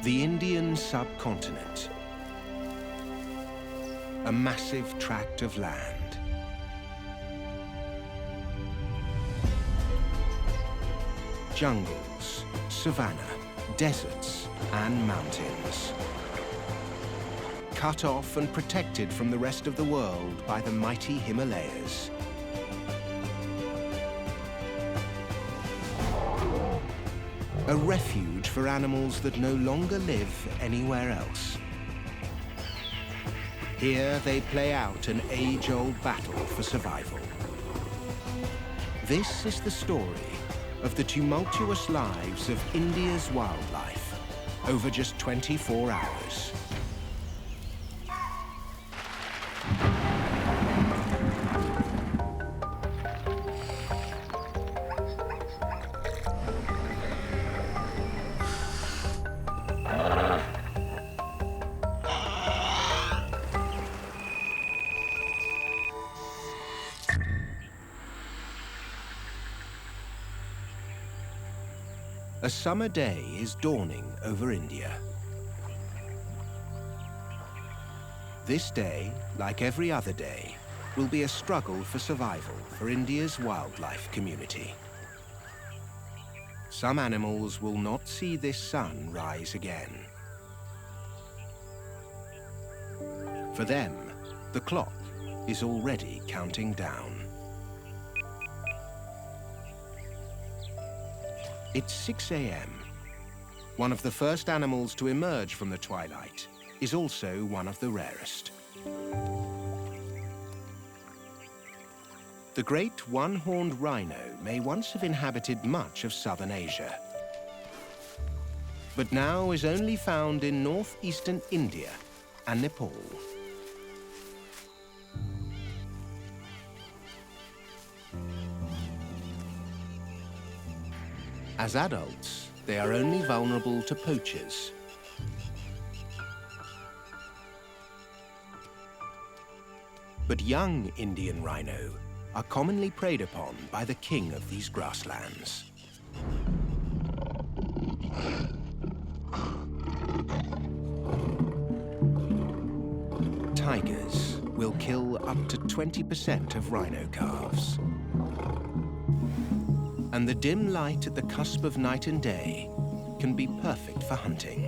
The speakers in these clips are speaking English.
The Indian subcontinent. A massive tract of land. Jungles, savanna, deserts, and mountains. Cut off and protected from the rest of the world by the mighty Himalayas. A refuge for animals that no longer live anywhere else. Here they play out an age-old battle for survival. This is the story of the tumultuous lives of India's wildlife over just 24 hours. A summer day is dawning over India. This day, like every other day, will be a struggle for survival for India's wildlife community. Some animals will not see this sun rise again. For them, the clock is already counting down. It's 6 a.m. One of the first animals to emerge from the twilight is also one of the rarest. The great one-horned rhino may once have inhabited much of southern Asia, but now is only found in northeastern India and Nepal. As adults, they are only vulnerable to poachers. But young Indian rhino are commonly preyed upon by the king of these grasslands. Tigers will kill up to 20% of rhino calves. And the dim light at the cusp of night and day can be perfect for hunting.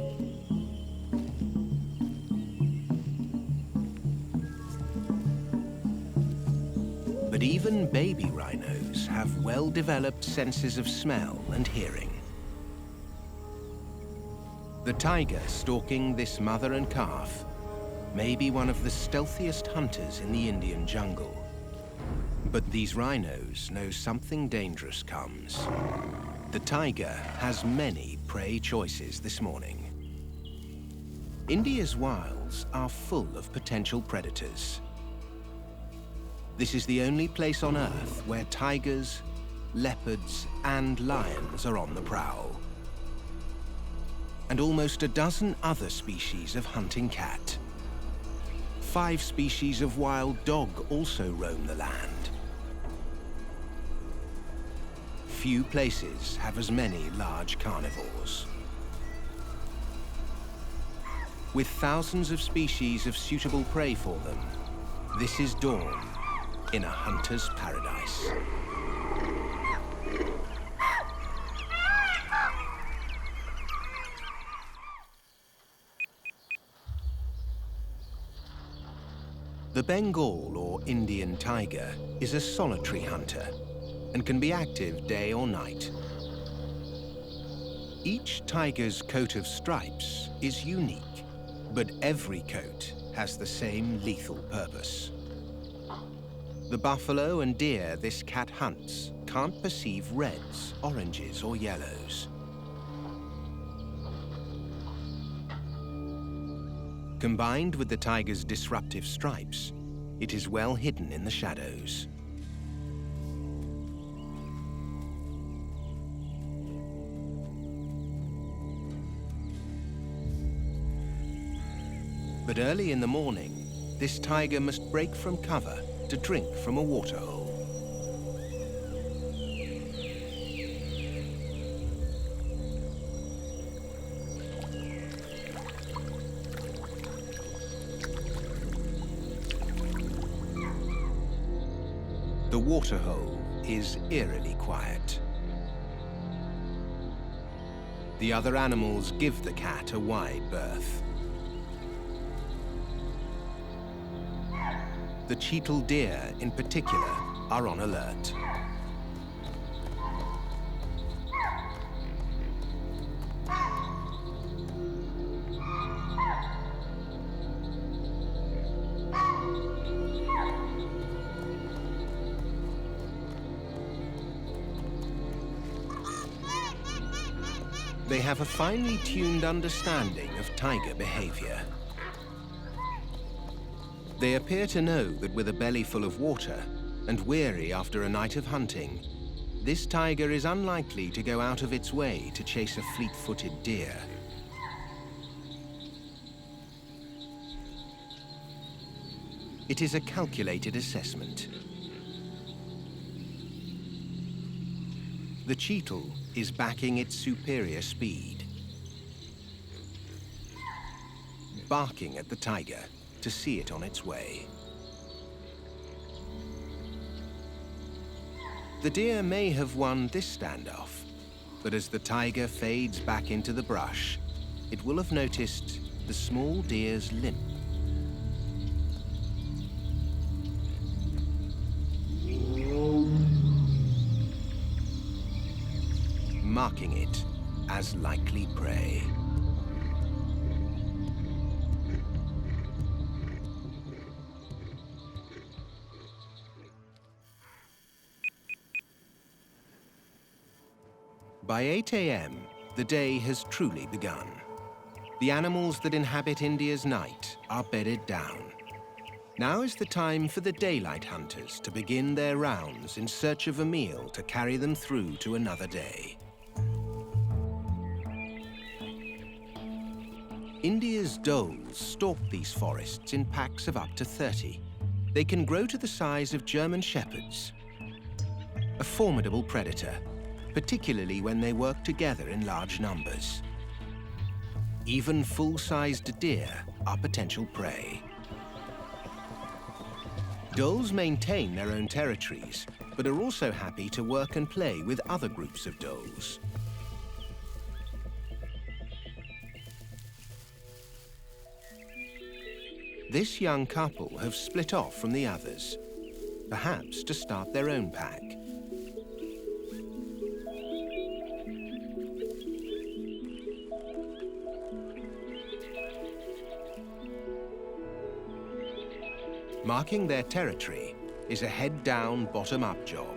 But even baby rhinos have well-developed senses of smell and hearing. The tiger stalking this mother and calf may be one of the stealthiest hunters in the Indian jungle. But these rhinos know something dangerous comes. The tiger has many prey choices this morning. India's wilds are full of potential predators. This is the only place on Earth where tigers, leopards, and lions are on the prowl. And almost a dozen other species of hunting cat. 5 species of wild dog also roam the land. Few places have as many large carnivores. With thousands of species of suitable prey for them, this is dawn in a hunter's paradise. The Bengal or Indian tiger is a solitary hunter and can be active day or night. Each tiger's coat of stripes is unique, but every coat has the same lethal purpose. The buffalo and deer this cat hunts can't perceive reds, oranges, or yellows. Combined with the tiger's disruptive stripes, it is well hidden in the shadows. But early in the morning, this tiger must break from cover to drink from a waterhole. waterhole is eerily quiet. The other animals give the cat a wide berth. The cheetal deer, in particular, are on alert. They have a finely tuned understanding of tiger behavior. They appear to know that with a belly full of water and weary after a night of hunting, this tiger is unlikely to go out of its way to chase a fleet-footed deer. It is a calculated assessment. The cheetal is backing its superior speed, barking at the tiger to see it on its way. The deer may have won this standoff, but as the tiger fades back into the brush, it will have noticed the small deer's limp. Marking it as likely prey. By 8 a.m., the day has truly begun. The animals that inhabit India's night are bedded down. Now is the time for the daylight hunters to begin their rounds in search of a meal to carry them through to another day. India's dholes stalk these forests in packs of up to 30. They can grow to the size of German shepherds, a formidable predator, particularly when they work together in large numbers. Even full-sized deer are potential prey. Dholes maintain their own territories, but are also happy to work and play with other groups of dholes. This young couple have split off from the others, perhaps to start their own pack. Marking their territory is a head-down, bottom-up job.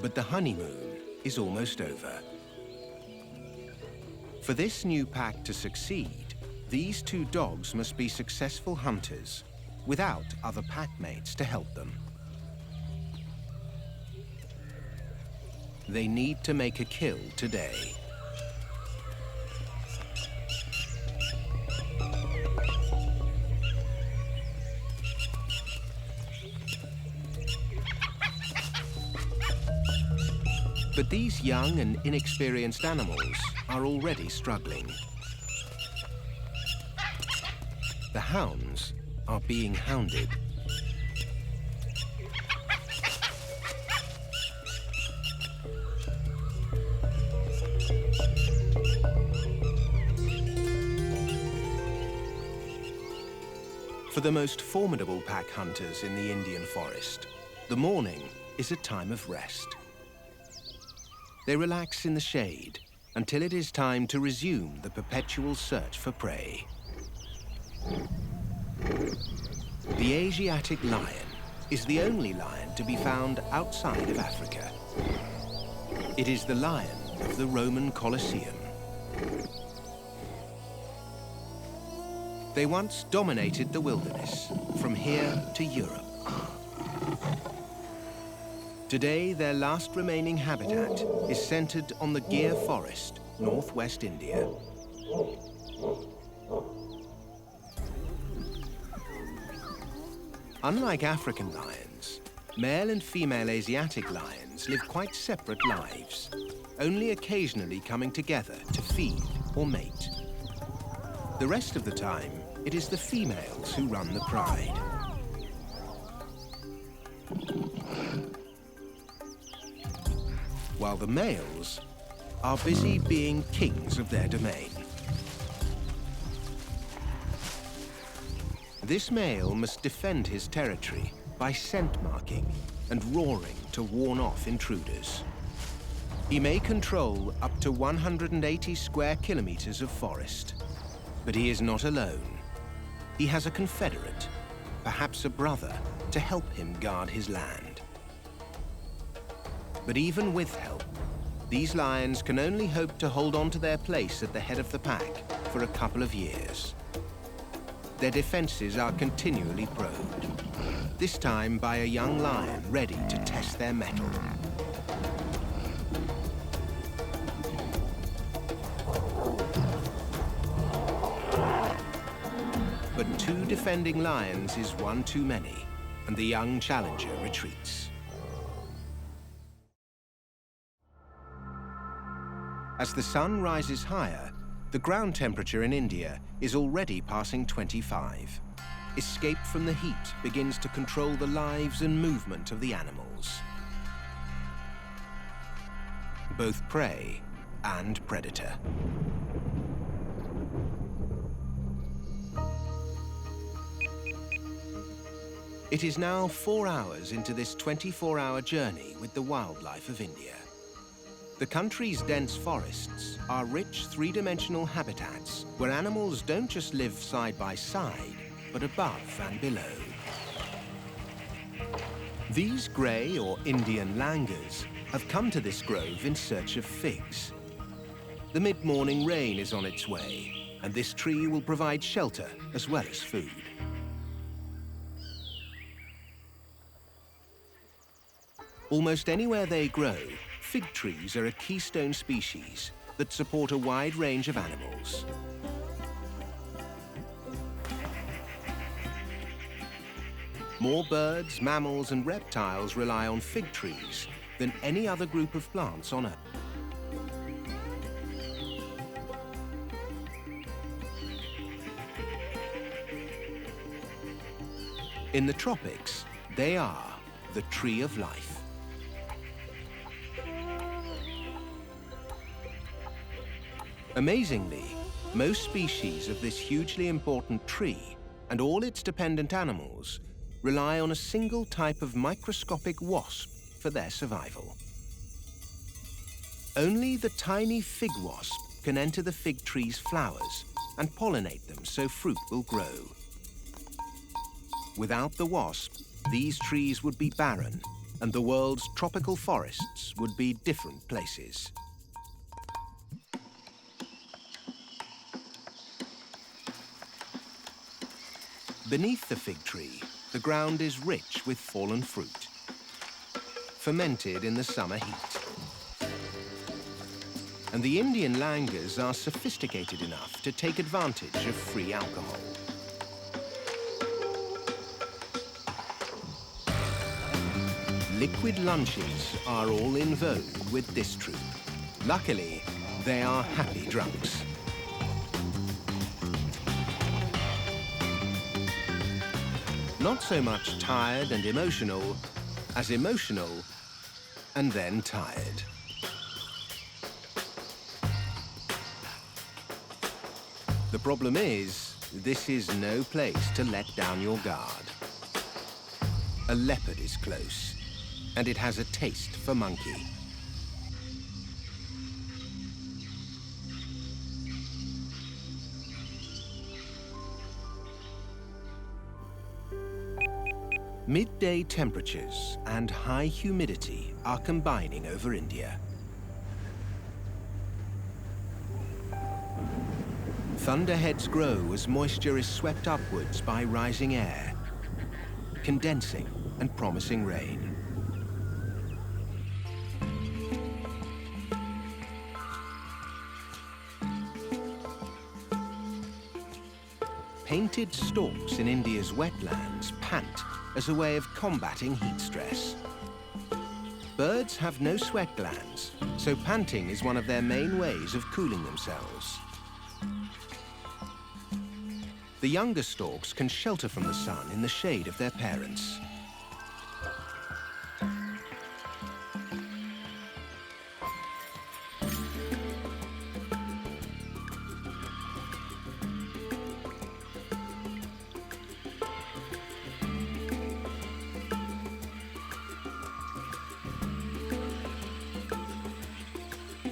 But the honeymoon is almost over. For this new pack to succeed, these two dogs must be successful hunters without other packmates to help them. They need to make a kill today. But these young and inexperienced animals are already struggling. The hounds are being hounded. For the most formidable pack hunters in the Indian forest, the morning is a time of rest. They relax in the shade until it is time to resume the perpetual search for prey. The Asiatic lion is the only lion to be found outside of Africa. It is the lion of the Roman Colosseum. They once dominated the wilderness, from here to Europe. Today, their last remaining habitat is centered on the Gir Forest, northwest India. Unlike African lions, male and female Asiatic lions live quite separate lives. only occasionally coming together to feed or mate. The rest of the time, it is the females who run the pride. While the males are busy being kings of their domain. This male must defend his territory by scent marking and roaring to warn off intruders. He may control up to 180 square kilometers of forest, but he is not alone. He has a confederate, perhaps a brother, to help him guard his land. But even with help, these lions can only hope to hold on to their place at the head of the pack for a couple of years. Their defenses are continually probed, this time by a young lion ready to test their mettle. But 2 defending lions is one too many, and the young challenger retreats. As the sun rises higher, the ground temperature in India is already passing 25. Escape from the heat begins to control the lives and movement of the animals, both prey and predator. It is now 4 hours into this 24-hour journey with the wildlife of India. The country's dense forests are rich 3-dimensional habitats where animals don't just live side by side, but above and below. These grey or Indian langurs have come to this grove in search of figs. The mid-morning rain is on its way, and this tree will provide shelter as well as food. Almost anywhere they grow, fig trees are a keystone species that support a wide range of animals. More birds, mammals, and reptiles rely on fig trees than any other group of plants on Earth. In the tropics, they are the tree of life. Amazingly, most species of this hugely important tree and all its dependent animals rely on a single type of microscopic wasp for their survival. Only the tiny fig wasp can enter the fig tree's flowers and pollinate them so fruit will grow. Without the wasp, these trees would be barren, and the world's tropical forests would be different places. Beneath the fig tree, the ground is rich with fallen fruit, fermented in the summer heat. And the Indian langurs are sophisticated enough to take advantage of free alcohol. Liquid lunches are all in vogue with this troop. Luckily, they are happy drunks. Not so much tired and emotional, as emotional and then tired. The problem is, this is no place to let down your guard. A leopard is close, and it has a taste for monkey. Midday temperatures and high humidity are combining over India. Thunderheads grow as moisture is swept upwards by rising air, condensing and promising rain. Painted stalks in India's wetlands pant as a way of combating heat stress. Birds have no sweat glands, so panting is one of their main ways of cooling themselves. The younger storks can shelter from the sun in the shade of their parents.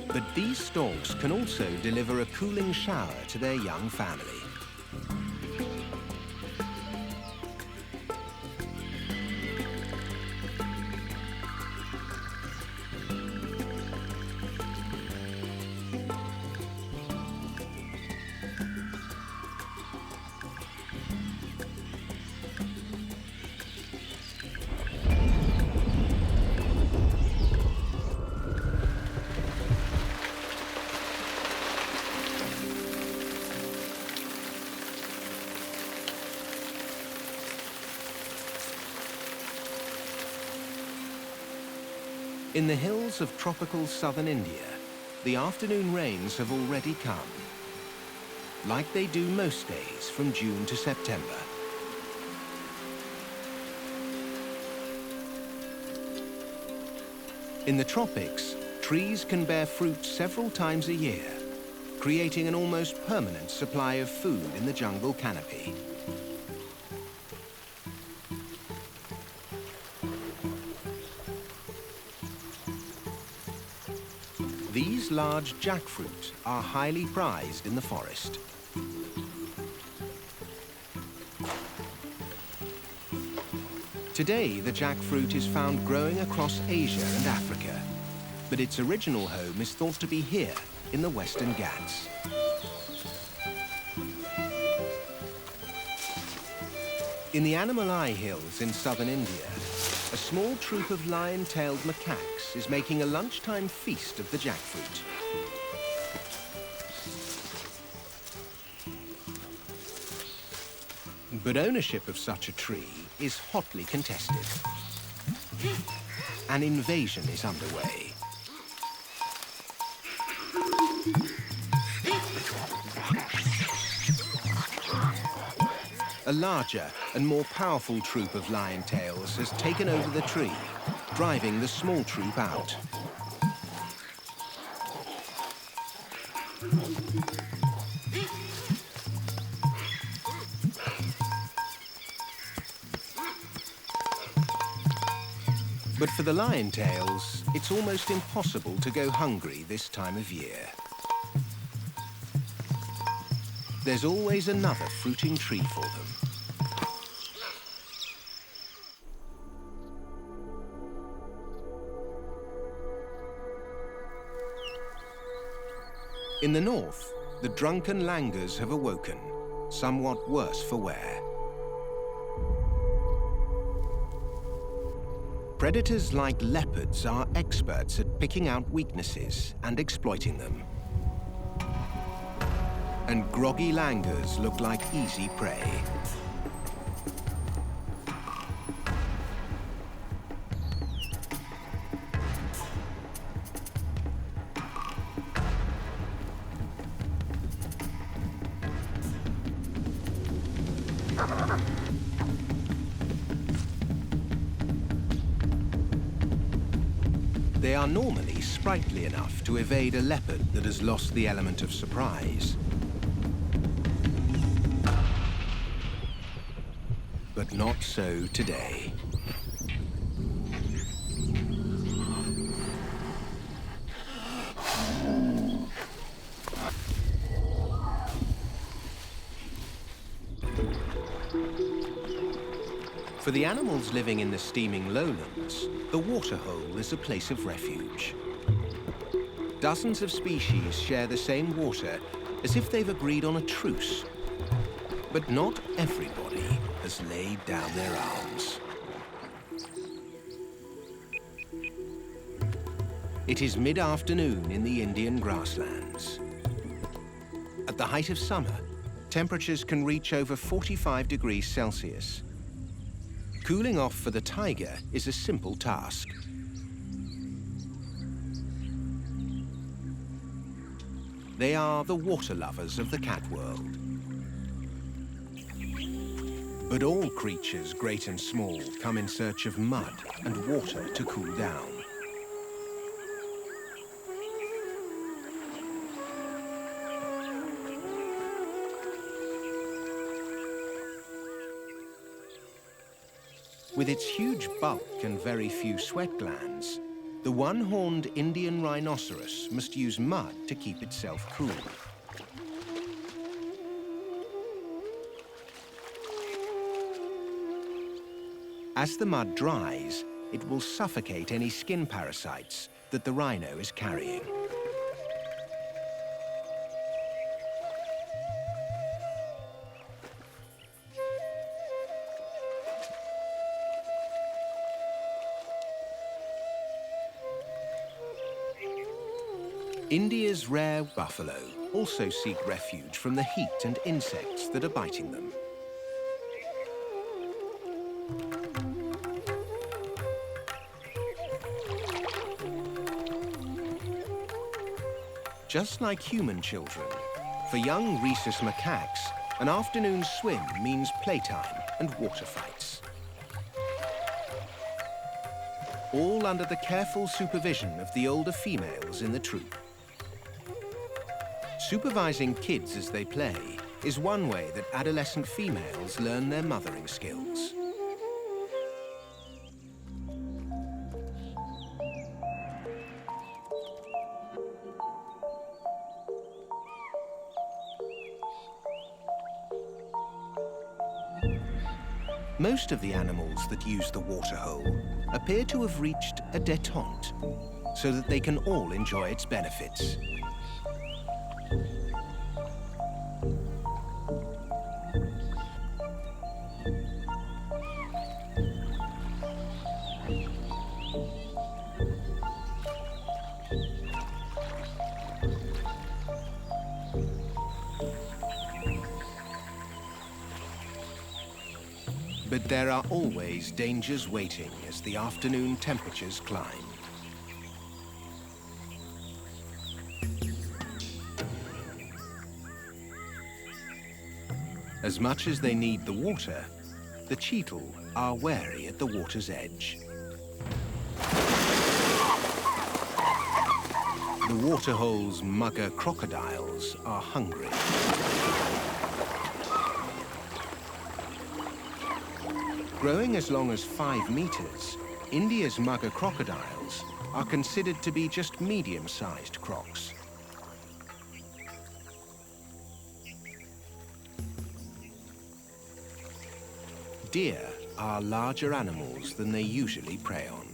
But these storks can also deliver a cooling shower to their young family. In the hills of tropical southern India, the afternoon rains have already come, like they do most days from June to September. In the tropics, trees can bear fruit several times a year, creating an almost permanent supply of food in the jungle canopy. These large jackfruit are highly prized in the forest. Today, the jackfruit is found growing across Asia and Africa, but its original home is thought to be here in the Western Ghats. In the Animal Hills in southern India, a small troop of lion-tailed macaques is making a lunchtime feast of the jackfruit. But ownership of such a tree is hotly contested. An invasion is underway. A larger and more powerful troop of lion-tails has taken over the tree, driving the small troop out. But for the lion-tails, it's almost impossible to go hungry this time of year. There's always another fruiting tree for them. In the north, the drunken langurs have awoken, somewhat worse for wear. Predators like leopards are experts at picking out weaknesses and exploiting them. And groggy langurs look like easy prey. They are normally sprightly enough to evade a leopard that has lost the element of surprise. But not so today. For the animals living in the steaming lowlands, the waterhole is a place of refuge. Dozens of species share the same water as if they've agreed on a truce. But not everybody has laid down their arms. It is mid-afternoon in the Indian grasslands. At the height of summer, temperatures can reach over 45 degrees Celsius. Cooling off for the tiger is a simple task. They are the water lovers of the cat world. But all creatures, great and small, come in search of mud and water to cool down. With its huge bulk and very few sweat glands, the one-horned Indian rhinoceros must use mud to keep itself cool. As the mud dries, it will suffocate any skin parasites that the rhino is carrying. India's rare buffalo also seek refuge from the heat and insects that are biting them. Just like human children, for young rhesus macaques, an afternoon swim means playtime and water fights. All under the careful supervision of the older females in the troop. Supervising kids as they play is one way that adolescent females learn their mothering skills. Most of the animals that use the waterhole appear to have reached a détente, so that they can all enjoy its benefits. But there are always dangers waiting as the afternoon temperatures climb. As much as they need the water, the cheetal are wary at the water's edge. The waterhole's mugger crocodiles are hungry. Growing as long as 5 meters, India's mugger crocodiles are considered to be just medium-sized crocs. Deer are larger animals than they usually prey on.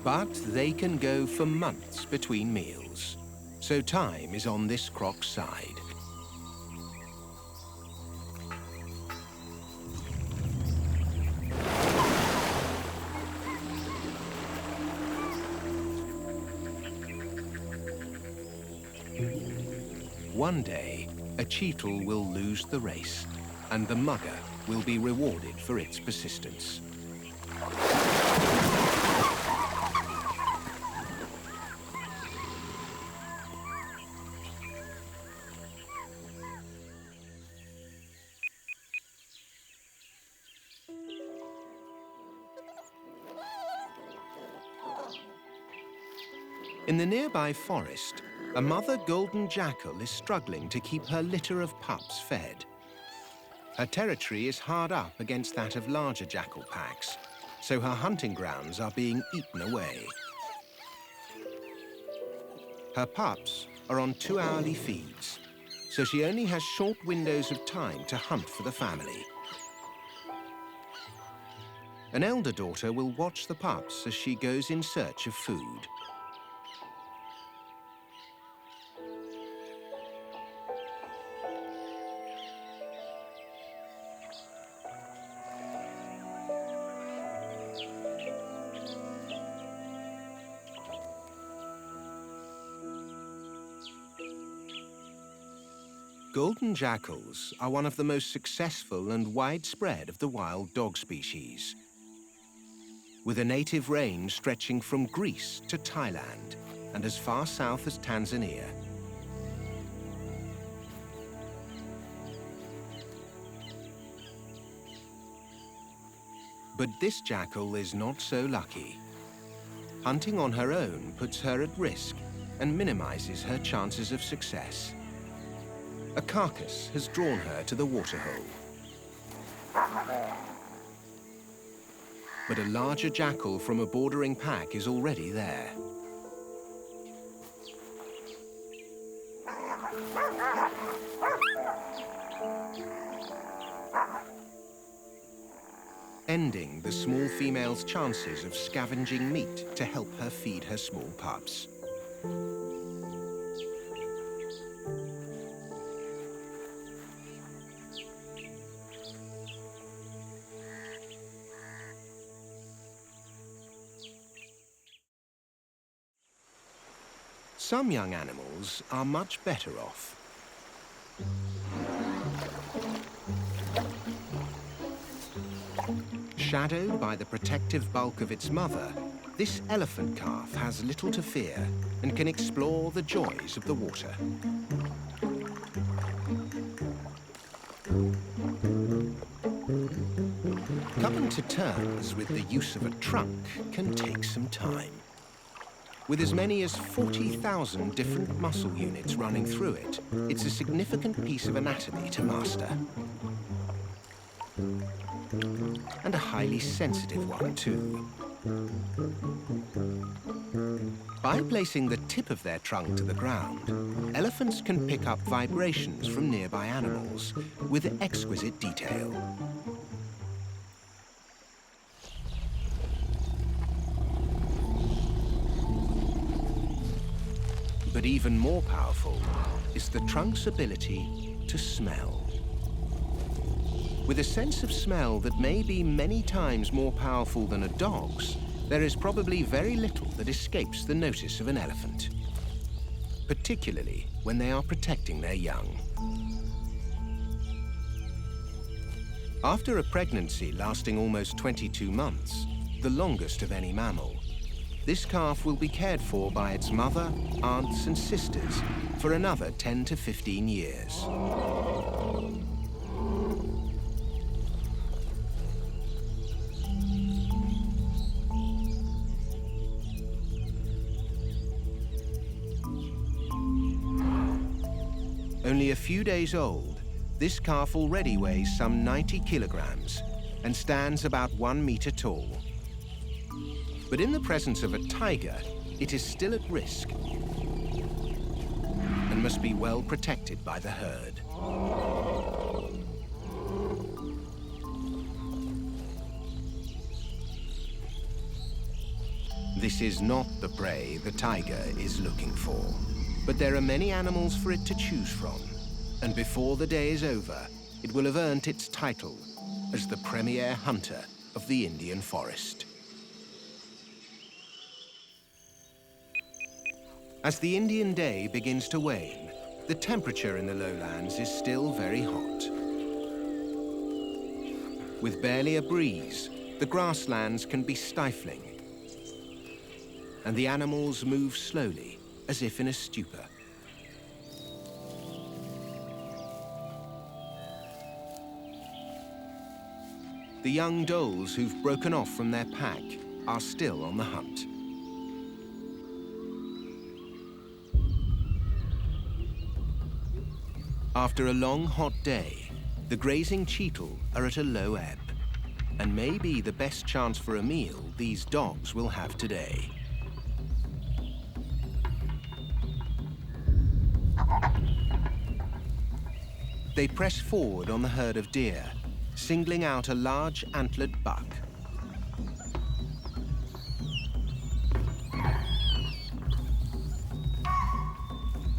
But they can go for months between meals, so time is on this croc's side. One day, a cheetal will lose the race, and the mugger will be rewarded for its persistence. In the nearby forest, a mother golden jackal is struggling to keep her litter of pups fed. Her territory is hard up against that of larger jackal packs, so her hunting grounds are being eaten away. Her pups are on 2-hourly feeds, so she only has short windows of time to hunt for the family. An elder daughter will watch the pups as she goes in search of food. Golden jackals are one of the most successful and widespread of the wild dog species, with a native range stretching from Greece to Thailand and as far south as Tanzania. But this jackal is not so lucky. Hunting on her own puts her at risk and minimizes her chances of success. A carcass has drawn her to the waterhole. But a larger jackal from a bordering pack is already there. Ending the small female's chances of scavenging meat to help her feed her small pups. Some young animals are much better off. Shadowed by the protective bulk of its mother, this elephant calf has little to fear and can explore the joys of the water. Coming to terms with the use of a trunk can take some time. With as many as 40,000 different muscle units running through it, it's a significant piece of anatomy to master. And a highly sensitive one, too. By placing the tip of their trunk to the ground, elephants can pick up vibrations from nearby animals with exquisite detail. But even more powerful is the trunk's ability to smell. With a sense of smell that may be many times more powerful than a dog's, there is probably very little that escapes the notice of an elephant, particularly when they are protecting their young. After a pregnancy lasting almost 22 months, the longest of any mammal, this calf will be cared for by its mother, aunts, and sisters for another 10 to 15 years. Only a few days old, this calf already weighs some 90 kilograms and stands about 1 meter tall. But in the presence of a tiger, it is still at risk and must be well protected by the herd. This is not the prey the tiger is looking for, but there are many animals for it to choose from, and before the day is over, it will have earned its title as the premier hunter of the Indian forest. As the Indian day begins to wane, the temperature in the lowlands is still very hot. With barely a breeze, the grasslands can be stifling, and the animals move slowly, as if in a stupor. The young dholes who've broken off from their pack are still on the hunt. After a long, hot day, the grazing cheetle are at a low ebb, and may be the best chance for a meal these dogs will have today. They press forward on the herd of deer, singling out a large antlered buck.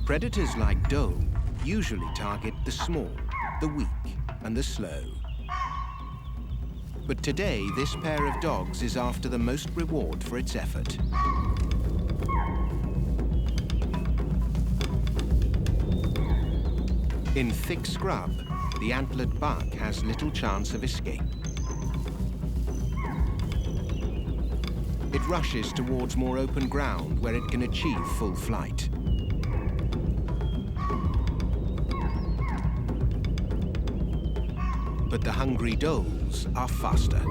Predators like dhole usually target the small, the weak, and the slow. But today, this pair of dogs is after the most reward for its effort. In thick scrub, the antlered buck has little chance of escape. It rushes towards more open ground where it can achieve full flight. But the hungry does are faster.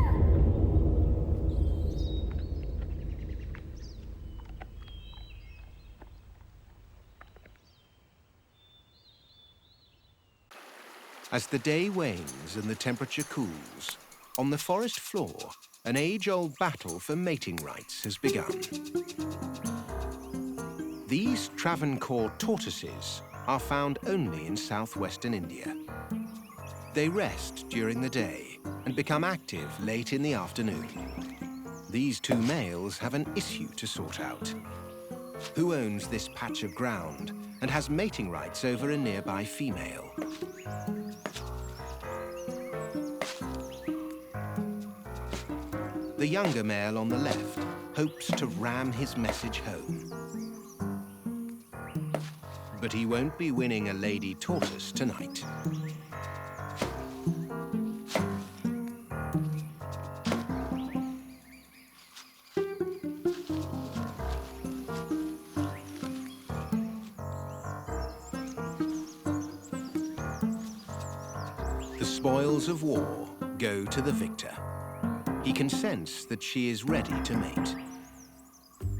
As the day wanes and the temperature cools, on the forest floor, an age-old battle for mating rights has begun. These Travancore tortoises are found only in southwestern India. They rest during the day and become active late in the afternoon. These two males have an issue to sort out. Who owns this patch of ground and has mating rights over a nearby female? The younger male on the left hopes to ram his message home. But he won't be winning a lady tortoise tonight. The spoils of war go to the victor. He can sense that she is ready to mate.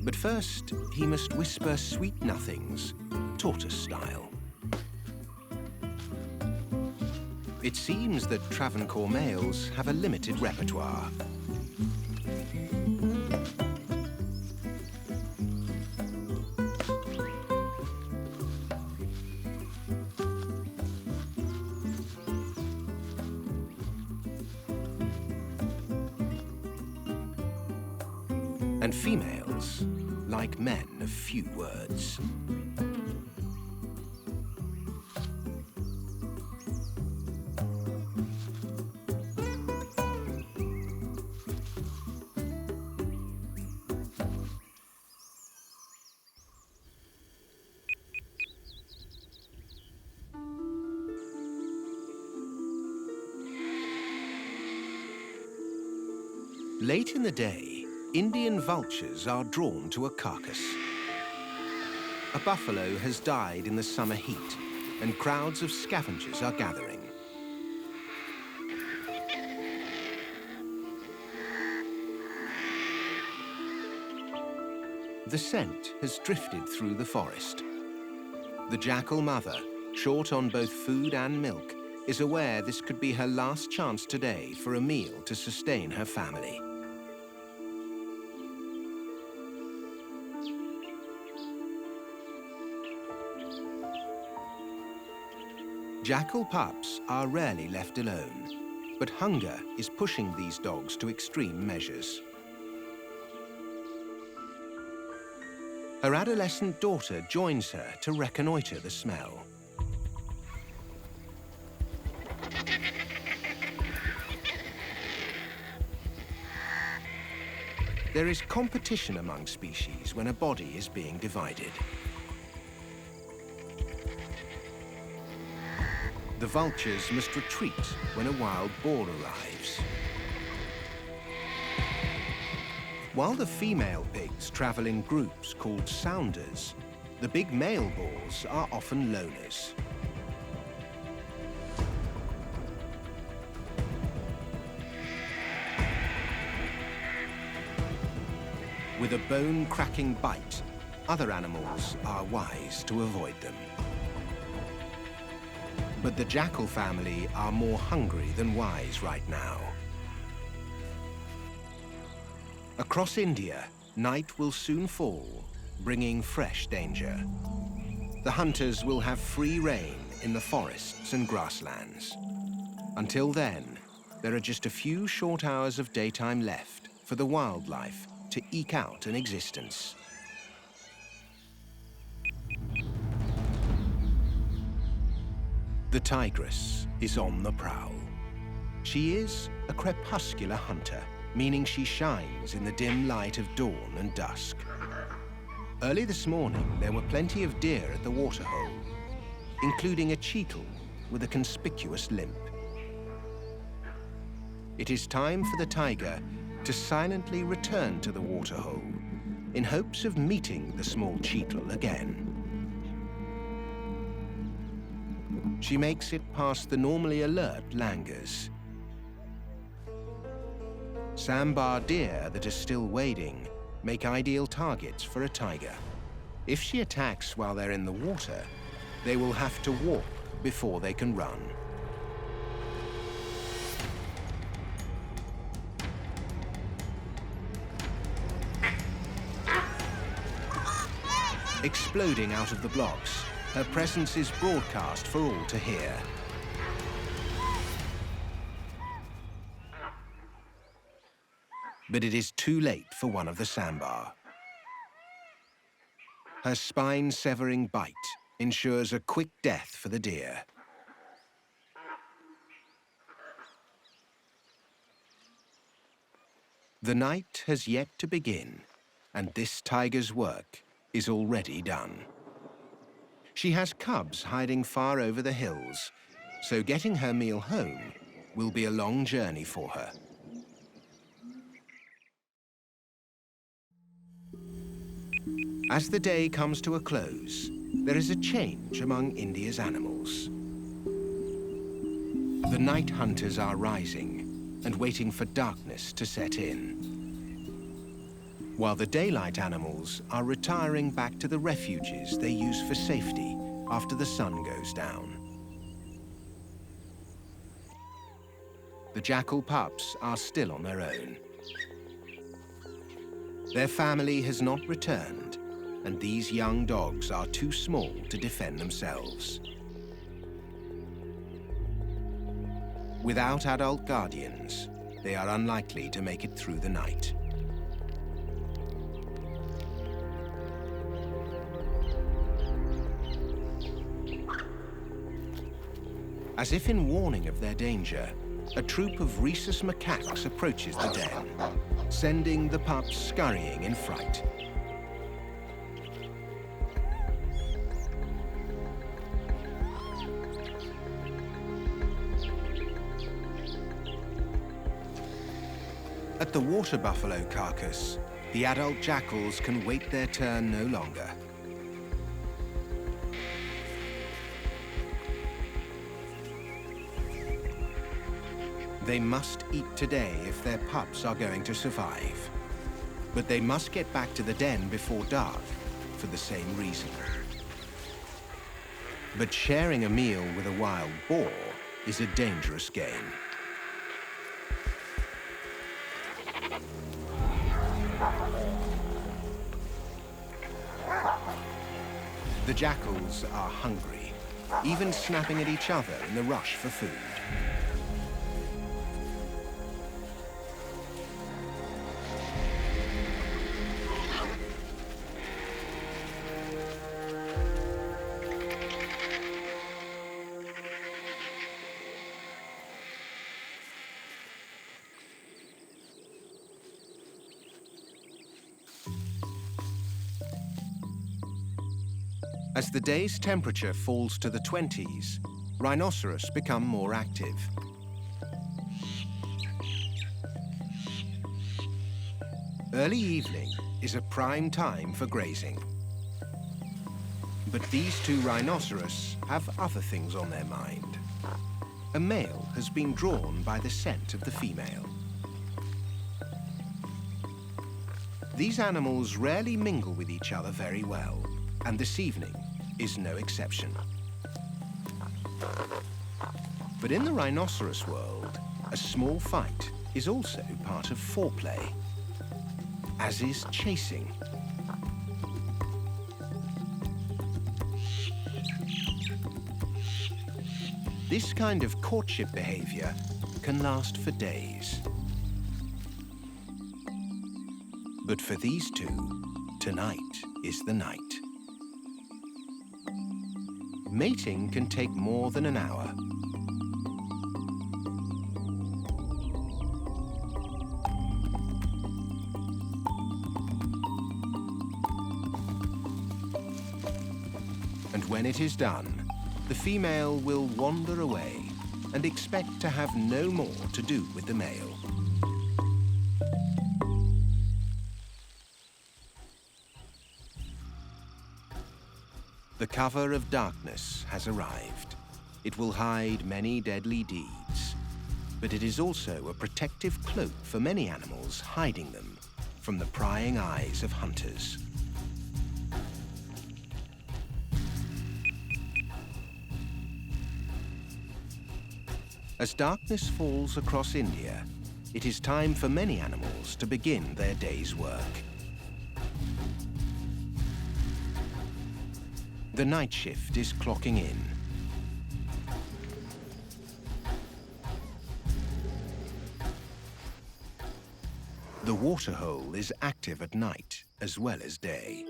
But first, he must whisper sweet nothings, tortoise style. It seems that Travancore males have a limited repertoire. And females, like men of few words. Late in the day, Indian vultures are drawn to a carcass. A buffalo has died in the summer heat, and crowds of scavengers are gathering. The scent has drifted through the forest. The jackal mother, short on both food and milk, is aware this could be her last chance today for a meal to sustain her family. Jackal pups are rarely left alone, but hunger is pushing these dogs to extreme measures. Her adolescent daughter joins her to reconnoiter the smell. There is competition among species when a body is being divided. The vultures must retreat when a wild boar arrives. While the female pigs travel in groups called sounders, the big male boars are often loners. With a bone-cracking bite, other animals are wise to avoid them. But the jackal family are more hungry than wise right now. Across India, night will soon fall, bringing fresh danger. The hunters will have free rein in the forests and grasslands. Until then, there are just a few short hours of daytime left for the wildlife to eke out an existence. The tigress is on the prowl. She is a crepuscular hunter, meaning she shines in the dim light of dawn and dusk. Early this morning, there were plenty of deer at the waterhole, including a cheetal with a conspicuous limp. It is time for the tiger to silently return to the waterhole in hopes of meeting the small cheetle again. She makes it past the normally alert langurs. Sambar deer that are still wading make ideal targets for a tiger. If she attacks while they're in the water, they will have to walk before they can run. Exploding out of the blocks, her presence is broadcast for all to hear. But it is too late for one of the sambar. Her spine-severing bite ensures a quick death for the deer. The night has yet to begin, and this tiger's work is already done. She has cubs hiding far over the hills, so getting her meal home will be a long journey for her. As the day comes to a close, there is a change among India's animals. The night hunters are rising and waiting for darkness to set in, while the daylight animals are retiring back to the refuges they use for safety after the sun goes down. The jackal pups are still on their own. Their family has not returned, and these young dogs are too small to defend themselves. Without adult guardians, they are unlikely to make it through the night. As if in warning of their danger, a troop of rhesus macaques approaches the den, sending the pups scurrying in fright. At the water buffalo carcass, the adult jackals can wait their turn no longer. They must eat today if their pups are going to survive. But they must get back to the den before dark for the same reason. But sharing a meal with a wild boar is a dangerous game. The jackals are hungry, even snapping at each other in the rush for food. As the day's temperature falls to the 20s, rhinoceros become more active. Early evening is a prime time for grazing. But these two rhinoceros have other things on their mind. A male has been drawn by the scent of the female. These animals rarely mingle with each other very well, and this evening is no exception. But in the rhinoceros world, a small fight is also part of foreplay, as is chasing. This kind of courtship behavior can last for days. But for these two, tonight is the night. Mating can take more than an hour. And when it is done, the female will wander away and expect to have no more to do with the male. The cover of darkness has arrived. It will hide many deadly deeds, but it is also a protective cloak for many animals, hiding them from the prying eyes of hunters. As darkness falls across India, it is time for many animals to begin their day's work. The night shift is clocking in. The waterhole is active at night as well as day.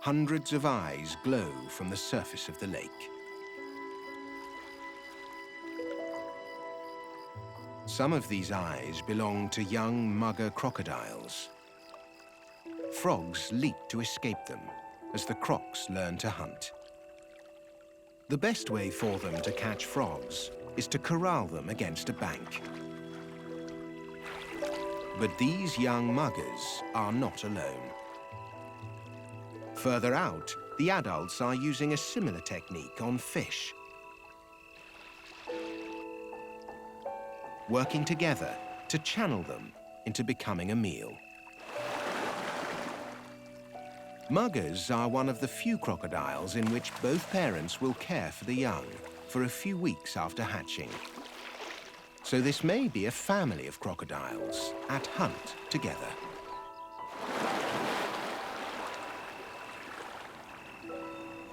Hundreds of eyes glow from the surface of the lake. Some of these eyes belong to young mugger crocodiles. Frogs leap to escape them as the crocs learn to hunt. The best way for them to catch frogs is to corral them against a bank. But these young muggers are not alone. Further out, the adults are using a similar technique on fish, working together to channel them into becoming a meal. Muggers are one of the few crocodiles in which both parents will care for the young for a few weeks after hatching. So this may be a family of crocodiles at hunt together.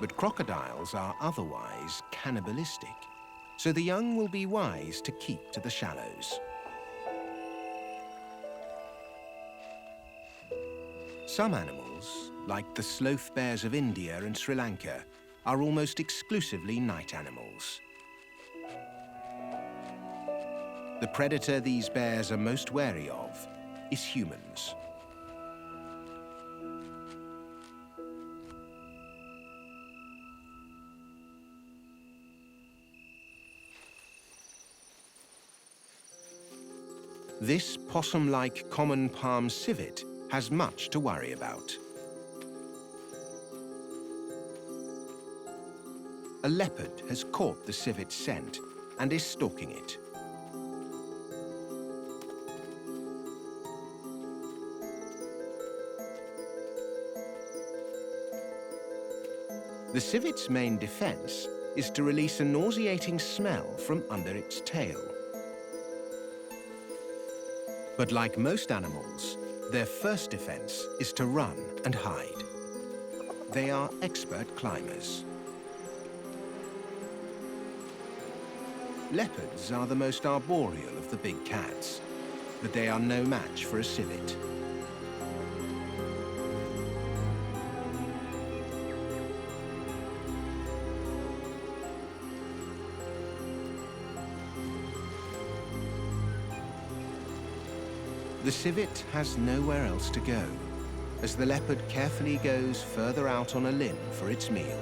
But crocodiles are otherwise cannibalistic, so the young will be wise to keep to the shallows. Some animals, like the sloth bears of India and Sri Lanka, are almost exclusively night animals. The predator these bears are most wary of is humans. This possum-like common palm civet has much to worry about. A leopard has caught the civet's scent and is stalking it. The civet's main defense is to release a nauseating smell from under its tail. But like most animals, their first defense is to run and hide. They are expert climbers. Leopards are the most arboreal of the big cats, but they are no match for a civet. The civet has nowhere else to go, as the leopard carefully goes further out on a limb for its meal.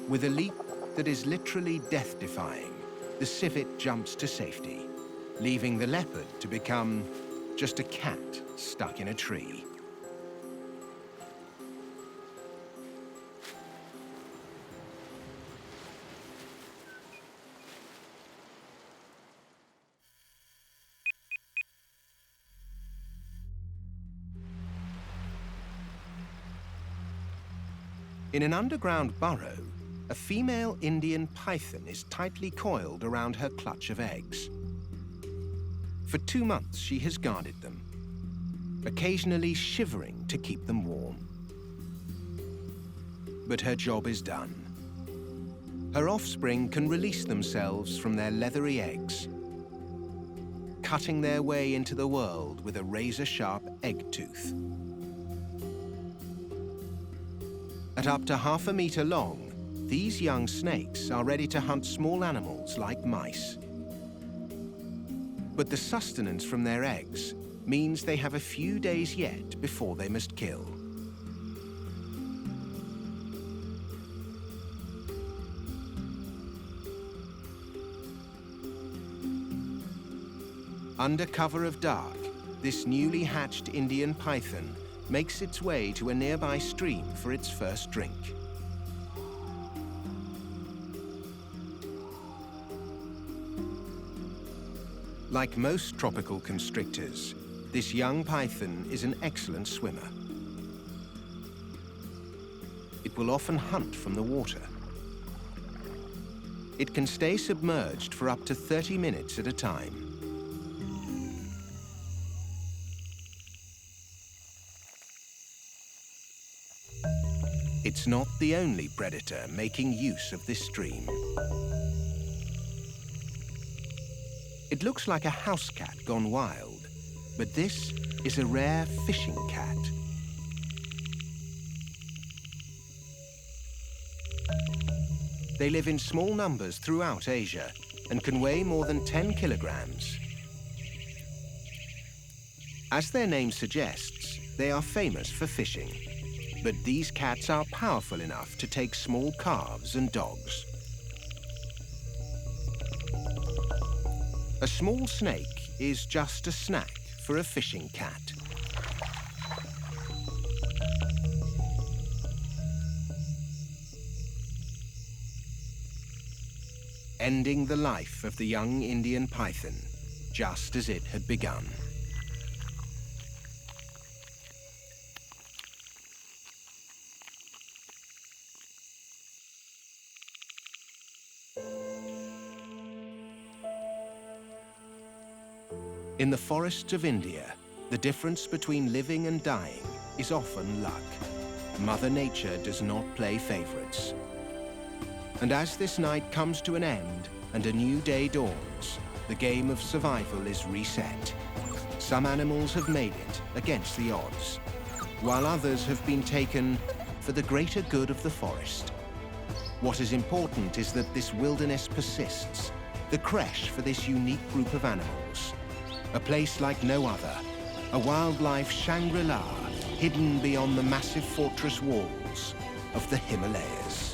With a leap that is literally death-defying, the civet jumps to safety, leaving the leopard to become just a cat stuck in a tree. In an underground burrow, a female Indian python is tightly coiled around her clutch of eggs. For 2 months, she has guarded them, occasionally shivering to keep them warm. But her job is done. Her offspring can release themselves from their leathery eggs, cutting their way into the world with a razor-sharp egg tooth. At up to ½ a meter long, these young snakes are ready to hunt small animals like mice. But the sustenance from their eggs means they have a few days yet before they must kill. Under cover of dark, this newly hatched Indian python makes its way to a nearby stream for its first drink. Like most tropical constrictors, this young python is an excellent swimmer. It will often hunt from the water. It can stay submerged for up to 30 minutes at a time. It's not the only predator making use of this stream. It looks like a house cat gone wild, but this is a rare fishing cat. They live in small numbers throughout Asia and can weigh more than 10 kilograms. As their name suggests, they are famous for fishing. But these cats are powerful enough to take small calves and dogs. A small snake is just a snack for a fishing cat. Ending the life of the young Indian python, just as it had begun. In the forests of India, the difference between living and dying is often luck. Mother Nature does not play favorites. And as this night comes to an end and a new day dawns, the game of survival is reset. Some animals have made it against the odds, while others have been taken for the greater good of the forest. What is important is that this wilderness persists, the creche for this unique group of animals. A place like no other, a wildlife Shangri-La hidden beyond the massive fortress walls of the Himalayas.